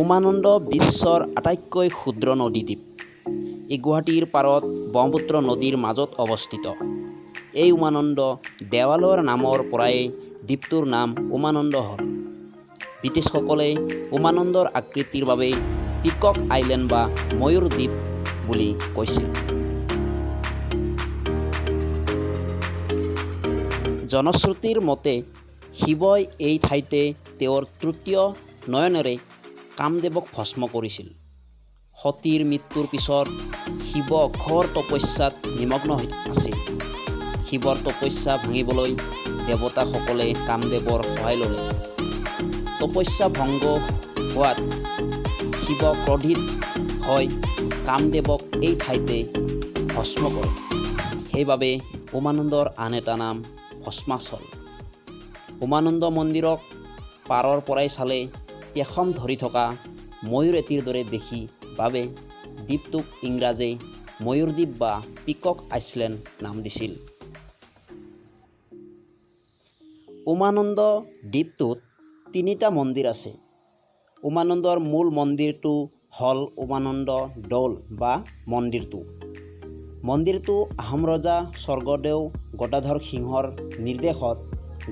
উমানন্দ বিশ্বৰ আটাইতকৈ ক্ষুদ্ৰ নদীদ্বীপ। ই গুৱাহাটীৰ পাৰত ব্ৰহ্মপুত্ৰ নদীৰ মাজত অৱস্থিত। এই উমানন্দ দেৱালৰ নামৰ পৰাই দ্বীপটোৰ নাম উমানন্দ হ'ল। ব্ৰিটিছসকলে উমানন্দৰ আকৃতিৰ বাবে পিকক আইলেণ্ড বা ময়ূৰ দ্বীপ বুলি কৈছিল। জনশ্ৰুতিৰ মতে শিৱই এই ঠাইতে তেওঁৰ তৃতীয় নয়নেৰে কামদেৱক ভস্ম কৰিছিল। সতীৰ মৃত্যুৰ পিছত শিৱ ঘোৰ তপস্যাত নিমগ্ন আছিল। শিৱৰ তপস্যা ভাঙিবলৈ দেৱতাসকলে কামদেৱৰ সহায় ল'লে। তপস্যা ভংগ হোৱাত শিৱ ক্ৰোধিত হৈ কামদেৱক এই ঠাইতে ভস্ম কৰে। সেইবাবে উমানন্দৰ আন এটা নাম ভস্মাচল। উমানন্দ মন্দিৰক পাৰৰ পৰাই চালে পেখম ধৰি থকা ময়ূৰ এটিৰ দৰে দেখি বাবে দ্বীপটোক ইংৰাজে ময়ূৰদ্বীপ বা পিকক আইলেণ্ড নাম দিছিল। উমানন্দ দ্বীপটোত তিনিটা মন্দিৰ আছে। উমানন্দৰ মূল মন্দিৰটো হ'ল উমানন্দ দৌল বা মন্দিৰটো। মন্দিৰটো আহোম ৰজা স্বৰ্গদেউ গদাধৰ সিংহৰ নিৰ্দেশত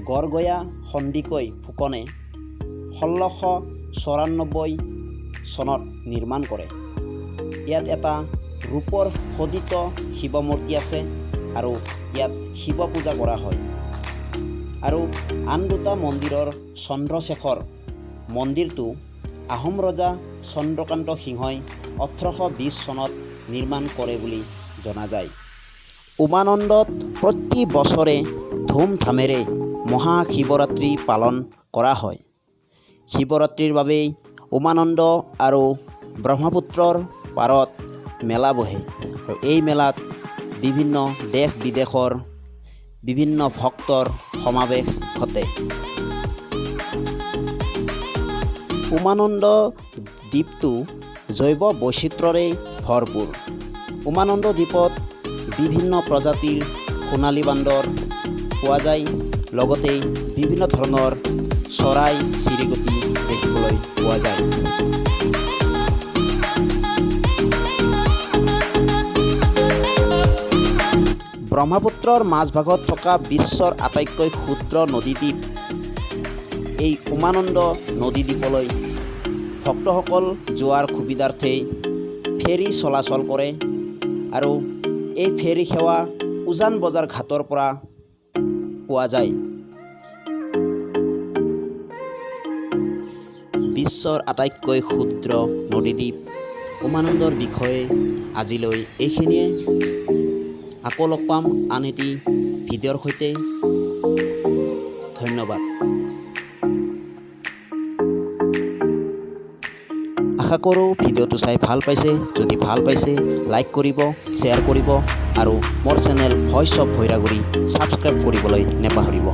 গড়গয়া সন্দিকৈ ফুকনে 1694 চনত নিৰ্মাণ কৰে। ইয়াত এটা ৰূপৰ খোদিত শিৱ মূৰ্তি আছে আৰু ইয়াত শিৱ পূজা কৰা হয়। আৰু আন দুটা মন্দিৰৰ চন্দ্ৰশেখৰ মন্দিৰটো আহোম ৰজা চন্দ্ৰকান্ত সিংহই 1820 চনত নিৰ্মাণ কৰে বুলি জনা যায়। উমানন্দত প্ৰতি বছৰে ধুমধামেৰে মহাশিৱৰাত্ৰি পালন কৰা হয়। শিৱৰাত্ৰিৰ বাবেই উমানন্দ আৰু ব্ৰহ্মপুত্ৰৰ পাৰত মেলা বহে আৰু এই মেলাত বিভিন্ন দেশ বিদেশৰ বিভিন্ন ভক্তৰ সমাৱেশ ঘটে। উমানন্দ দ্বীপটো জৈৱ বৈচিত্ৰ্যৰে ভৰপূৰ। উমানন্দ দ্বীপত বিভিন্ন প্ৰজাতিৰ সোণালী বান্দৰ পোৱা যায়। লগতে বিভিন্ন ধৰণৰ চৰাই চিৰিকটি দেখিবলৈ পোৱা যায়। ব্ৰহ্মপুত্ৰৰ মাজভাগত থকা বিশ্বৰ আটাইতকৈ ক্ষুদ্ৰ নদীদ্বীপ এই উমানন্দ নদীদ্বীপলৈ ভক্তসকল যোৱাৰ সুবিধাৰ্থে ফেৰী চলাচল কৰে আৰু এই ফেৰী সেৱা উজান বজাৰ ঘাটৰ পৰা পোৱা যায়। বিশ্বৰ আটাইতকৈ ক্ষুদ্ৰ নদীদ্বীপ উমানন্দৰ বিষয়ে আজিলৈ এইখিনিয়ে। আকৌ লগ পাম আন এটি ভিডিঅ'ৰ সৈতে। ধন্যবাদ। আশা কৰোঁ ভিডিঅ'টো চাই ভাল পাইছে। যদি ভাল পাইছে লাইক কৰিব, শ্বেয়াৰ কৰিব আৰু মোৰ channel voice of Bhairaguri subscribe কৰিবলৈ নেপাহৰিব।